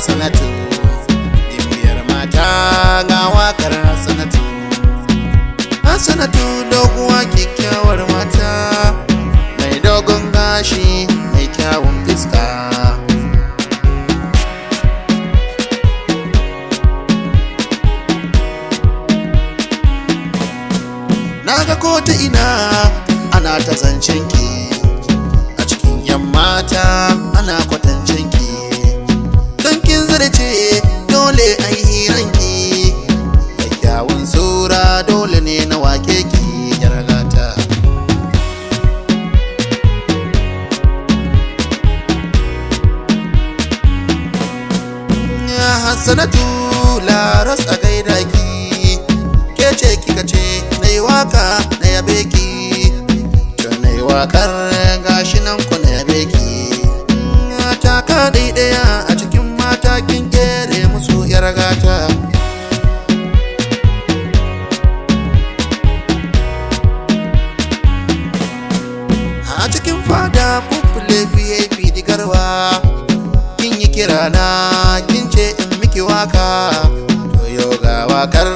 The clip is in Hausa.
Hassanatu, dimbiyar mata ga wakar Hassanatu. Hassanatu doguwa kyakkyawar mata, mai dogon gashi mai kyawun fiska. Naga ko ta ina ana ta zancen ki, a cikin yan mata ana kwatancen ki. Don kin zarce dole ai hiran ki, mai kyawun sura dole ne na wake ki yar gata. Hassanatu laras a gaida ki, ke ce kika ce na yi waka na yabe ki, to na yi wakar gashi nan ku na yabe ki. Taka daidaya a cikin mata kin kere musu yar gata. A cikin fada kufule VIP digarwa, kin yi kirana kin ce in miki waka, to yau ga wakar